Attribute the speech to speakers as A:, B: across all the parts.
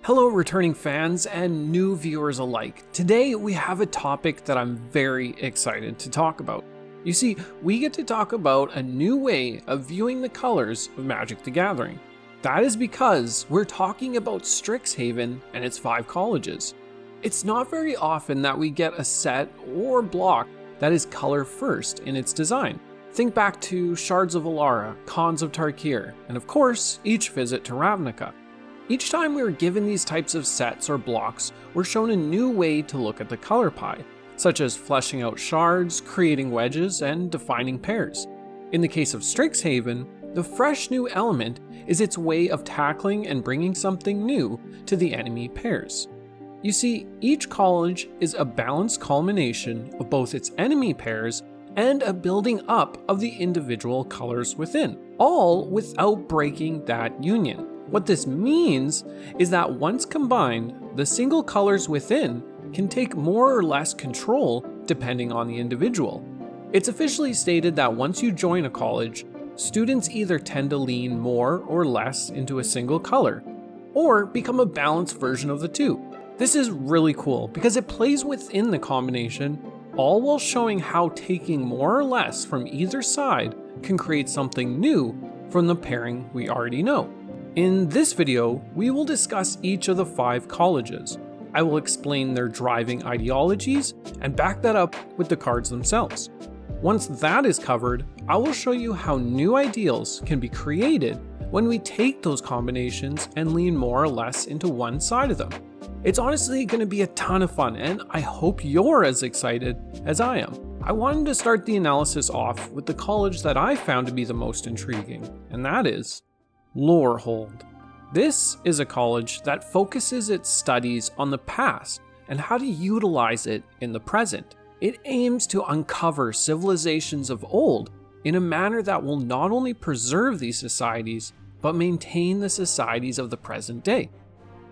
A: Hello returning fans and new viewers alike. Today we have a topic that I'm very excited to talk about. You see, we get to talk about a new way of viewing the colors of Magic the Gathering. That is because we're talking about Strixhaven and its 5 colleges. It's not very often that we get a set or block that is color first in its design. Think back to Shards of Alara, Khans of Tarkir, and of course, each visit to Ravnica. Each time we are given these types of sets or blocks, we're shown a new way to look at the color pie, such as fleshing out shards, creating wedges, and defining pairs. In the case of Strixhaven, the fresh new element is its way of tackling and bringing something new to the enemy pairs. You see, each college is a balanced culmination of both its enemy pairs and a building up of the individual colors within, all without breaking that union. What this means is that once combined, the single colors within can take more or less control depending on the individual. It's officially stated that once you join a college, students either tend to lean more or less into a single color, or become a balanced version of the two. This is really cool because it plays within the combination, all while showing how taking more or less from either side can create something new from the pairing we already know. In this video, we will discuss each of the 5 colleges. I will explain their driving ideologies and back that up with the cards themselves. Once that is covered, I will show you how new ideals can be created when we take those combinations and lean more or less into one side of them. It's honestly going to be a ton of fun, and I hope you're as excited as I am. I wanted to start the analysis off with the college that I found to be the most intriguing, and that is Lorehold. This is a college that focuses its studies on the past and how to utilize it in the present. It aims to uncover civilizations of old in a manner that will not only preserve these societies, but maintain the societies of the present day.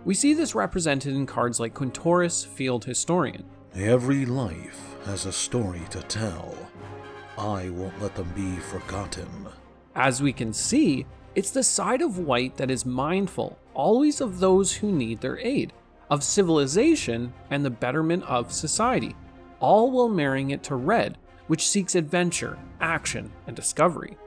A: We see this represented in cards like Quindricks, Field Historian.
B: Every life has a story to tell. I won't let them be forgotten.
A: As we can see, it's the side of white that is mindful, always of those who need their aid, of civilization and the betterment of society, all while marrying it to red, which seeks adventure, action, and discovery.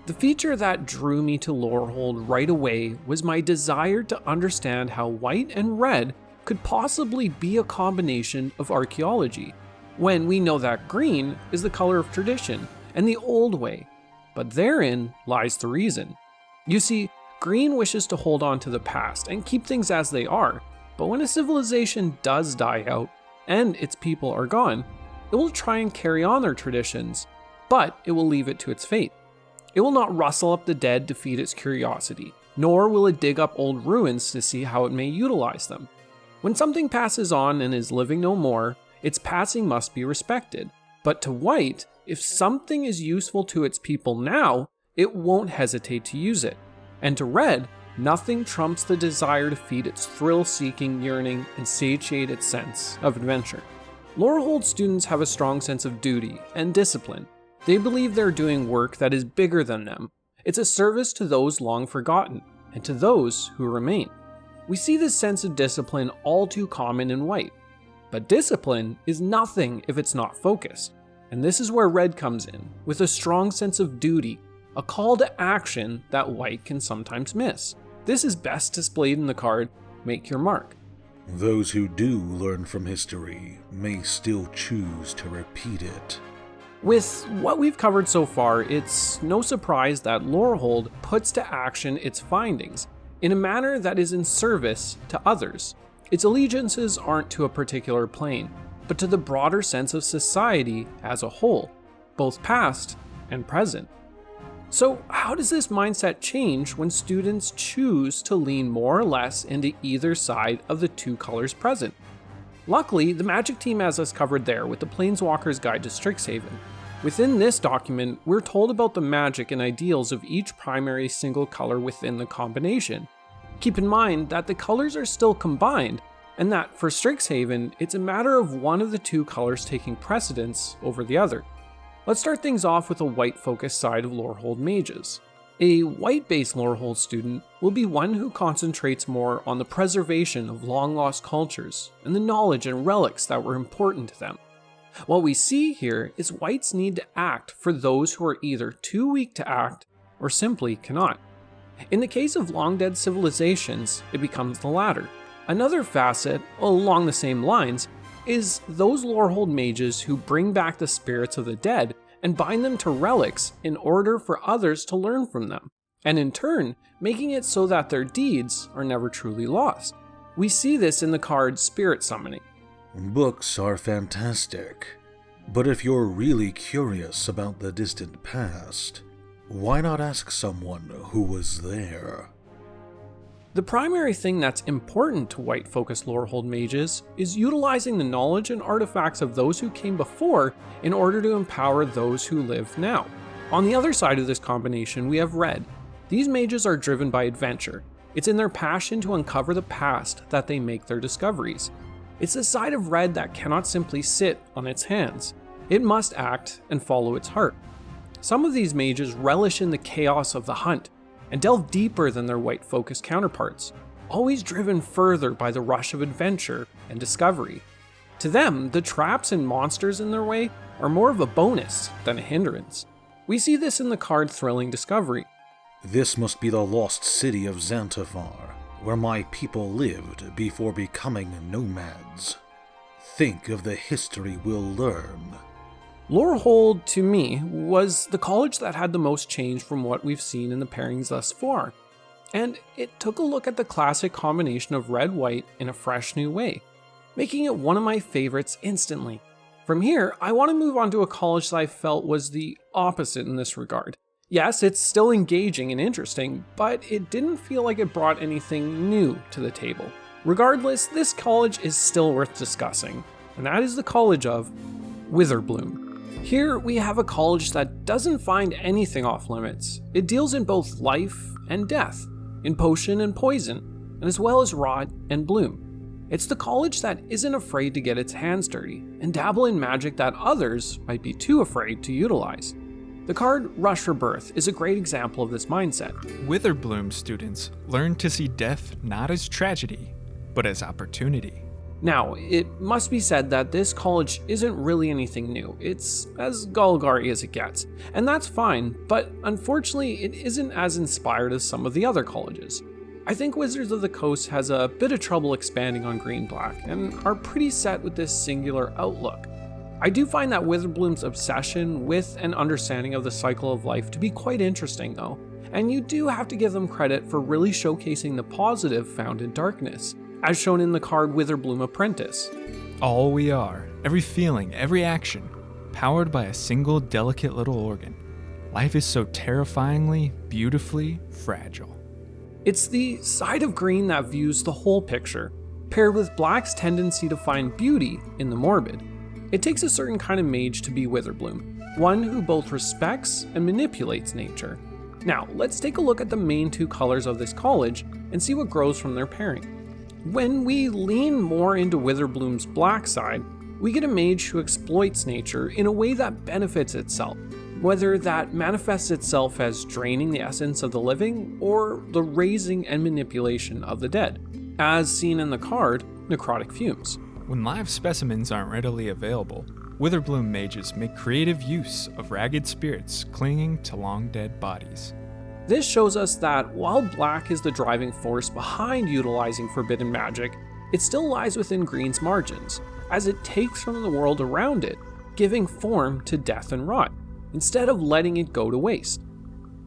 A: The feature that drew me to Lorehold right away was my desire to understand how white and red could possibly be a combination of archaeology, when we know that green is the color of tradition and the old way, but therein lies the reason. You see, green wishes to hold on to the past and keep things as they are, but when a civilization does die out and its people are gone, it will try and carry on their traditions, but it will leave it to its fate. It will not rustle up the dead to feed its curiosity, nor will it dig up old ruins to see how it may utilize them. When something passes on and is living no more, its passing must be respected. But to white, if something is useful to its people now, it won't hesitate to use it. And to red, nothing trumps the desire to feed its thrill-seeking yearning and satiate its sense of adventure. Lorehold students have a strong sense of duty and discipline. They believe they're doing work that is bigger than them. It's a service to those long forgotten, and to those who remain. We see this sense of discipline all too common in white. But discipline is nothing if it's not focused. And this is where red comes in, with a strong sense of duty, a call to action that white can sometimes miss. This is best displayed in the card, Make Your Mark.
B: Those who do learn from history may still choose to repeat it.
A: With what we've covered so far, it's no surprise that Lorehold puts to action its findings in a manner that is in service to others. Its allegiances aren't to a particular plane, but to the broader sense of society as a whole, both past and present. So how does this mindset change when students choose to lean more or less into either side of the 2 colors present? Luckily, the Magic team has us covered there with the Planeswalker's Guide to Strixhaven. Within this document, we're told about the magic and ideals of each primary single color within the combination. Keep in mind that the colors are still combined, and that for Strixhaven, it's a matter of one of the 2 colors taking precedence over the other. Let's start things off with a white-focused side of Lorehold mages. A white-based Lorehold student will be one who concentrates more on the preservation of long-lost cultures and the knowledge and relics that were important to them. What we see here is whites need to act for those who are either too weak to act or simply cannot. In the case of long-dead civilizations, it becomes the latter. Another facet, along the same lines, is those Lorehold mages who bring back the spirits of the dead and bind them to relics in order for others to learn from them, and in turn, making it so that their deeds are never truly lost. We see this in the card Spirit Summoning.
B: Books are fantastic, but if you're really curious about the distant past, why not ask someone who was there?
A: The primary thing that's important to white-focused Lorehold mages is utilizing the knowledge and artifacts of those who came before in order to empower those who live now. On the other side of this combination, we have red. These mages are driven by adventure. It's in their passion to uncover the past that they make their discoveries. It's the side of red that cannot simply sit on its hands. It must act and follow its heart. Some of these mages relish in the chaos of the hunt and delve deeper than their white-focused counterparts, always driven further by the rush of adventure and discovery. To them, the traps and monsters in their way are more of a bonus than a hindrance. We see this in the card Thrilling Discovery.
B: This must be the lost city of Xantivar, where my people lived before becoming nomads. Think of the history we'll learn.
A: Lorehold, to me, was the college that had the most change from what we've seen in the pairings thus far, and it took a look at the classic combination of red-white in a fresh new way, making it one of my favorites instantly. From here, I want to move on to a college that I felt was the opposite in this regard. Yes, it's still engaging and interesting, but it didn't feel like it brought anything new to the table. Regardless, this college is still worth discussing, and that is the college of Witherbloom. Here we have a college that doesn't find anything off limits. It deals in both life and death, in potion and poison, and as well as rot and bloom. It's the college that isn't afraid to get its hands dirty and dabble in magic that others might be too afraid to utilize. The card Rush for Birth is a great example of this mindset.
C: Witherbloom students learn to see death not as tragedy, but as opportunity.
A: Now, it must be said that this college isn't really anything new. It's as Golgari as it gets, and that's fine, but unfortunately it isn't as inspired as some of the other colleges. I think Wizards of the Coast has a bit of trouble expanding on green-black, and are pretty set with this singular outlook. I do find that Witherbloom's obsession with and understanding of the cycle of life to be quite interesting though, and you do have to give them credit for really showcasing the positive found in darkness, as shown in the card Witherbloom Apprentice.
C: All we are, every feeling, every action, powered by a single delicate little organ. Life is so terrifyingly, beautifully fragile.
A: It's the side of green that views the whole picture, paired with black's tendency to find beauty in the morbid. It takes a certain kind of mage to be Witherbloom, one who both respects and manipulates nature. Now, let's take a look at the main two colors of this college and see what grows from their pairing. When we lean more into Witherbloom's black side, we get a mage who exploits nature in a way that benefits itself, whether that manifests itself as draining the essence of the living or the raising and manipulation of the dead, as seen in the card Necrotic Fumes.
C: When live specimens aren't readily available, Witherbloom mages make creative use of ragged spirits clinging to long-dead bodies.
A: This shows us that while black is the driving force behind utilizing forbidden magic, it still lies within green's margins, as it takes from the world around it, giving form to death and rot, instead of letting it go to waste.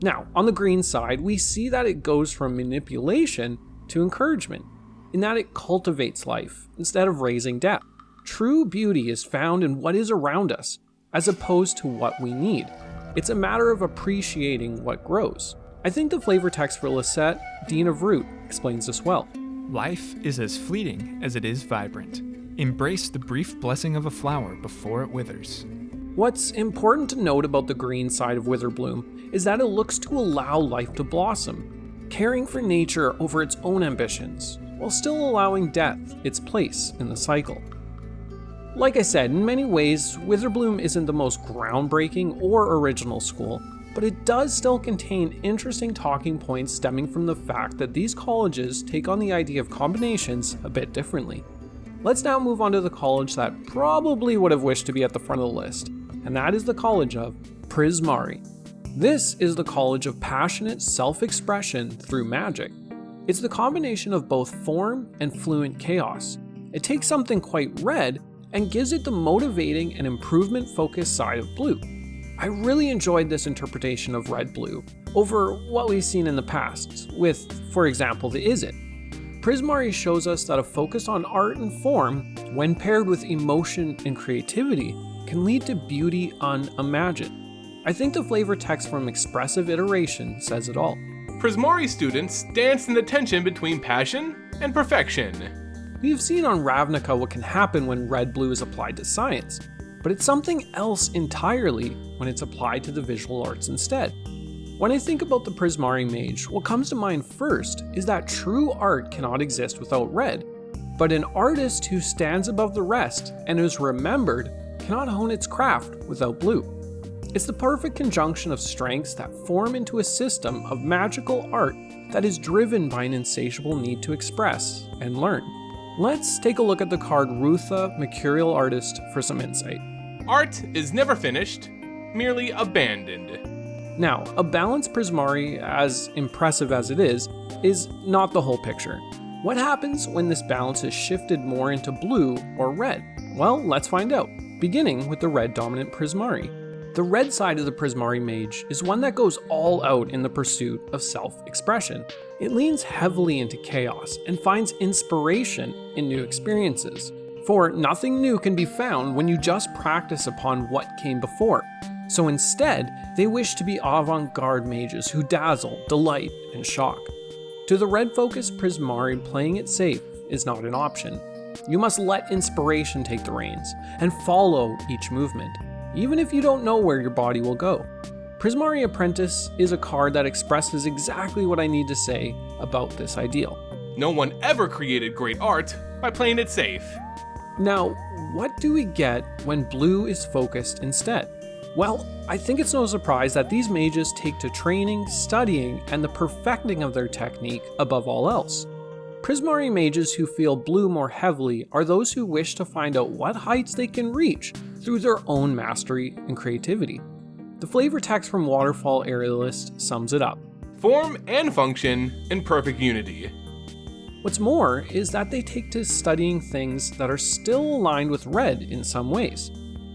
A: Now, on the green side, we see that it goes from manipulation to encouragement, in that it cultivates life instead of raising death. True beauty is found in what is around us, as opposed to what we need. It's a matter of appreciating what grows. I think the flavor text for Lisette, Dean of Root, explains this well.
C: Life is as fleeting as it is vibrant. Embrace the brief blessing of a flower before it withers.
A: What's important to note about the green side of Witherbloom is that it looks to allow life to blossom, caring for nature over its own ambitions, while still allowing death its place in the cycle. Like I said, in many ways, Witherbloom isn't the most groundbreaking or original school, but it does still contain interesting talking points stemming from the fact that these colleges take on the idea of combinations a bit differently. Let's now move on to the college that probably would have wished to be at the front of the list, and that is the college of Prismari. This is the college of passionate self-expression through magic. It's the combination of both form and fluent chaos. It takes something quite red and gives it the motivating and improvement-focused side of blue. I really enjoyed this interpretation of red-blue over what we've seen in the past, with, for example, the Is It. Prismari shows us that a focus on art and form, when paired with emotion and creativity, can lead to beauty unimagined. I think the flavor text from Expressive Iteration says it all.
D: Prismari students dance in the tension between passion and perfection.
A: We have seen on Ravnica what can happen when red-blue is applied to science, but it's something else entirely when it's applied to the visual arts instead. When I think about the Prismari mage, what comes to mind first is that true art cannot exist without red, but an artist who stands above the rest and is remembered cannot hone its craft without blue. It's the perfect conjunction of strengths that form into a system of magical art that is driven by an insatiable need to express and learn. Let's take a look at the card Rutha, Mercurial Artist, for some insight.
D: Art is never finished, merely abandoned.
A: Now, a balanced Prismari, as impressive as it is not the whole picture. What happens when this balance is shifted more into blue or red? Well, let's find out, beginning with the red dominant Prismari. The red side of the Prismari mage is one that goes all out in the pursuit of self-expression. It leans heavily into chaos and finds inspiration in new experiences. For nothing new can be found when you just practice upon what came before. So instead, they wish to be avant-garde mages who dazzle, delight, and shock. To the red-focused Prismari, playing it safe is not an option. You must let inspiration take the reins and follow each movement, even if you don't know where your body will go. Prismari Apprentice is a card that expresses exactly what I need to say about this ideal.
D: No one ever created great art by playing it safe.
A: Now, what do we get when blue is focused instead? Well, I think it's no surprise that these mages take to training, studying, and the perfecting of their technique above all else. Prismari mages who feel blue more heavily are those who wish to find out what heights they can reach through their own mastery and creativity. The flavor text from Waterfall Aerialist sums it up.
D: Form and function in perfect unity.
A: What's more is that they take to studying things that are still aligned with red in some ways.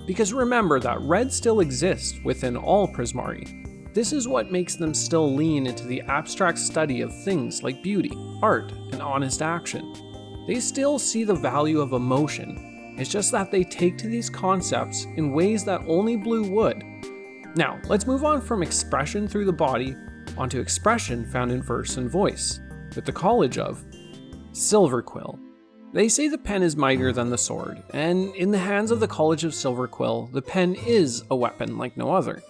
A: Because remember that red still exists within all Prismari. This is what makes them still lean into the abstract study of things like beauty, art, and honest action. They still see the value of emotion. It's just that they take to these concepts in ways that only blue would. Now, let's move on from expression through the body onto expression found in verse and voice, with the college of Silverquill. They say the pen is mightier than the sword, and in the hands of the College of Silverquill, the pen is a weapon like no other.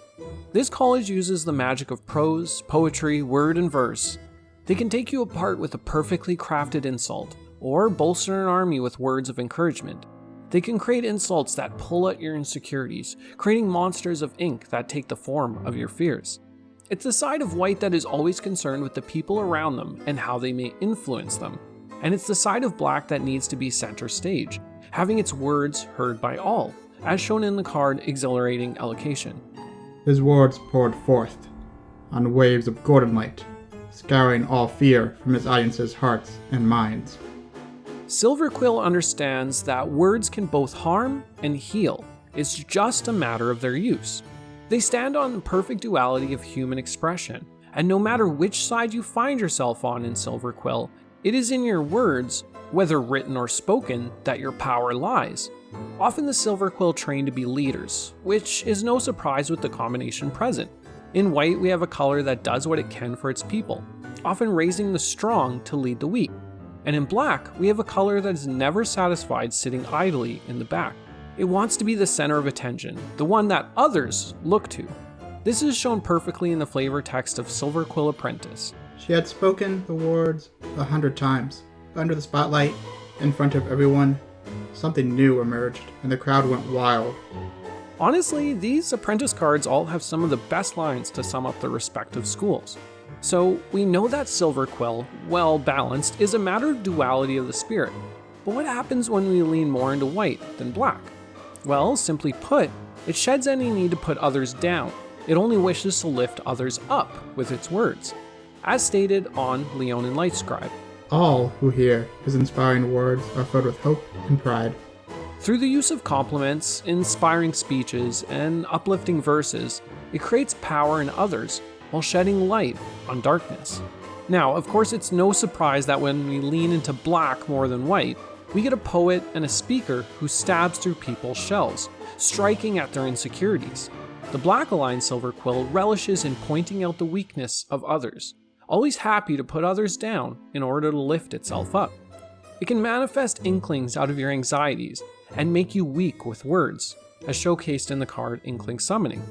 A: This college uses the magic of prose, poetry, word, and verse. They can take you apart with a perfectly crafted insult, or bolster an army with words of encouragement. They can create insults that pull at your insecurities, creating monsters of ink that take the form of your fears. It's the side of white that is always concerned with the people around them and how they may influence them. And it's the side of black that needs to be center stage, having its words heard by all, as shown in the card Exhilarating Elocation.
E: His words poured forth on waves of golden light, scouring all fear from his audience's hearts and minds.
A: Silverquill understands that words can both harm and heal. It's just a matter of their use. They stand on the perfect duality of human expression, and no matter which side you find yourself on in Silverquill, it is in your words, whether written or spoken, that your power lies. Often the Silverquill train to be leaders, which is no surprise with the combination present. In white, we have a color that does what it can for its people, often raising the strong to lead the weak. And in black, we have a color that is never satisfied sitting idly in the back. It wants to be the center of attention, the one that others look to. This is shown perfectly in the flavor text of Silverquill Apprentice.
E: She had spoken the words 100 times. Under the spotlight, in front of everyone, something new emerged, and the crowd went wild.
A: Honestly, these apprentice cards all have some of the best lines to sum up their respective schools. So we know that Silver Quill, well balanced, is a matter of duality of the spirit. But what happens when we lean more into white than black? Well, simply put, it sheds any need to put others down. It only wishes to lift others up with its words, as stated on Leonin Lightscribe.
E: All who hear his inspiring words are filled with hope and pride.
A: Through the use of compliments, inspiring speeches, and uplifting verses, it creates power in others while shedding light on darkness. Now, of course, it's no surprise that when we lean into black more than white, we get a poet and a speaker who stabs through people's shells, striking at their insecurities. The black-aligned Silver Quill relishes in pointing out the weakness of others, always happy to put others down in order to lift itself up. It can manifest inklings out of your anxieties and make you weak with words, as showcased in the card Inkling Summoning.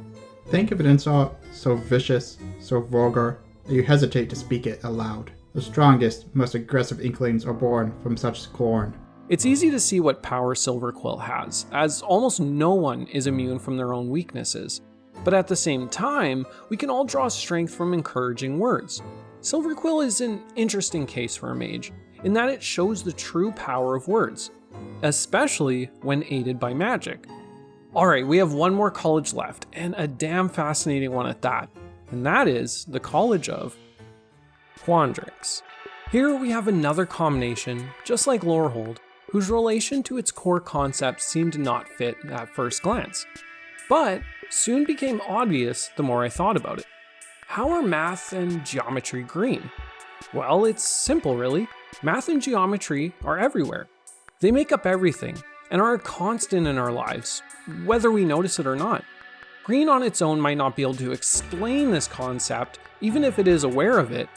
E: Think of an insult so vicious, so vulgar, that you hesitate to speak it aloud. The strongest, most aggressive inklings are born from such scorn.
A: It's easy to see what power Silver Quill has, as almost no one is immune from their own weaknesses. But at the same time, we can all draw strength from encouraging words. Silver Quill is an interesting case for a mage, in that it shows the true power of words, especially when aided by magic. Alright, we have one more college left, and a damn fascinating one at that, and that is the College of Quindricks. Here we have another combination, just like Lorehold, whose relation to its core concepts seemed to not fit at first glance, but soon became obvious the more I thought about it. How are math and geometry green? Well, it's simple really. Math and geometry are everywhere. They make up everything, and are a constant in our lives, whether we notice it or not. Green on its own might not be able to explain this concept, even if it is aware of it,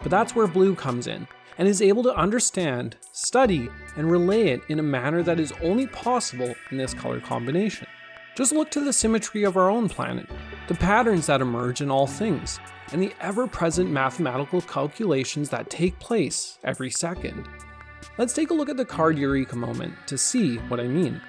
A: but that's where blue comes in, and is able to understand, study, and relay it in a manner that is only possible in this color combination. Just look to the symmetry of our own planet, the patterns that emerge in all things, and the ever-present mathematical calculations that take place every second. Let's take a look at the card Eureka moment to see what I mean.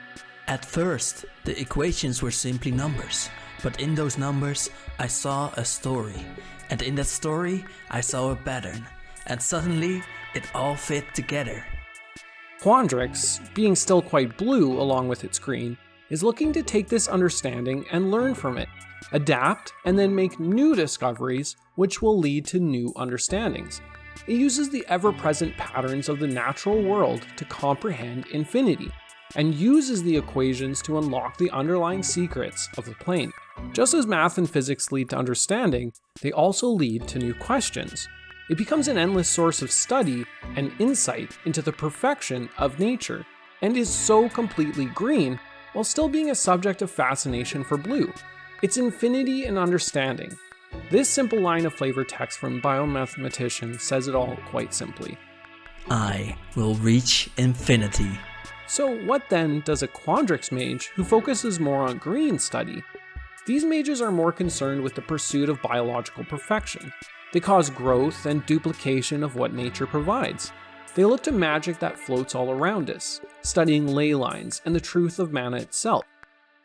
F: At first, the equations were simply numbers, but in those numbers I saw a story, and in that story I saw a pattern, and suddenly it all fit together.
A: Quindricks, being still quite blue along with its green, is looking to take this understanding and learn from it, adapt, and then make new discoveries which will lead to new understandings. It uses the ever-present patterns of the natural world to comprehend infinity, and uses the equations to unlock the underlying secrets of the plane. Just as math and physics lead to understanding, they also lead to new questions. It becomes an endless source of study and insight into the perfection of nature, and is so completely green while still being a subject of fascination for blue. It's infinity and understanding. This simple line of flavor text from Biomathematician says it all quite simply.
F: I will reach infinity.
A: So what then does a Quindricks mage who focuses more on green study? These mages are more concerned with the pursuit of biological perfection. They cause growth and duplication of what nature provides. They look to magic that floats all around us, studying ley lines and the truth of mana itself.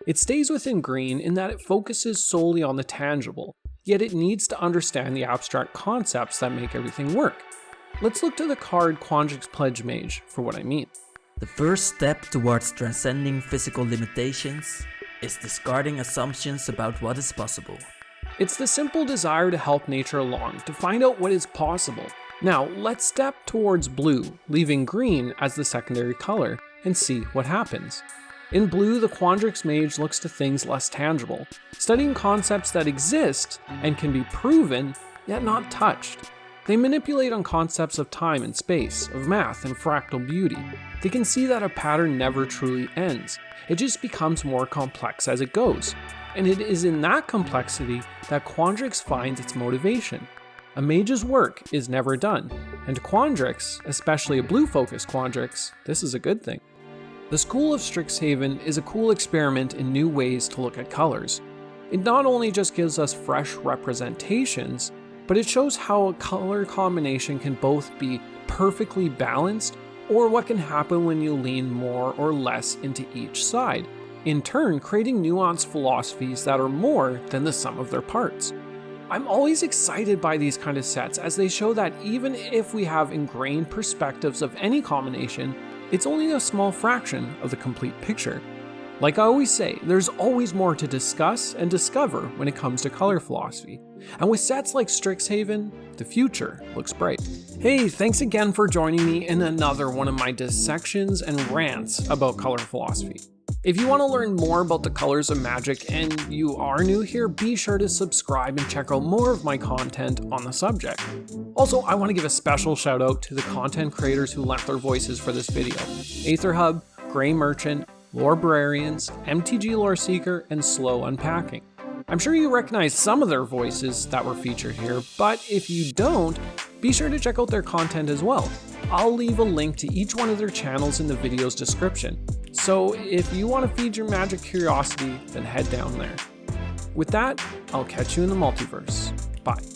A: It stays within green in that it focuses solely on the tangible, yet it needs to understand the abstract concepts that make everything work. Let's look to the card Quindricks Pledge Mage for what I mean.
F: The first step towards transcending physical limitations is discarding assumptions about what is possible.
A: It's the simple desire to help nature along, to find out what is possible. Now, let's step towards blue, leaving green as the secondary color, and see what happens. In blue, the Quindricks mage looks to things less tangible, studying concepts that exist and can be proven, yet not touched. They manipulate on concepts of time and space, of math and fractal beauty. They can see that a pattern never truly ends. It just becomes more complex as it goes. And it is in that complexity that Quindricks finds its motivation. A mage's work is never done, and Quindricks, especially a blue-focused Quindricks, this is a good thing. The School of Strixhaven is a cool experiment in new ways to look at colors. It not only just gives us fresh representations, but it shows how a color combination can both be perfectly balanced, or what can happen when you lean more or less into each side. in turn creating nuanced philosophies that are more than the sum of their parts. I'm always excited by these kind of sets as they show that even if we have ingrained perspectives of any combination, it's only a small fraction of the complete picture. Like I always say, there's always more to discuss and discover when it comes to color philosophy. And with sets like Strixhaven, the future looks bright. Hey, thanks again for joining me in another one of my dissections and rants about color philosophy. If you want to learn more about the colors of magic and you are new here, be sure to subscribe and check out more of my content on the subject. Also, I want to give a special shout out to the content creators who lent their voices for this video. AetherHub, Grey Merchant, Lorebrarians, MTG Loreseeker, and Slow Unpacking. I'm sure you recognize some of their voices that were featured here, but if you don't, be sure to check out their content as well. I'll leave a link to each one of their channels in the video's description. So if you want to feed your magic curiosity, then head down there. With that, I'll catch you in the multiverse. Bye.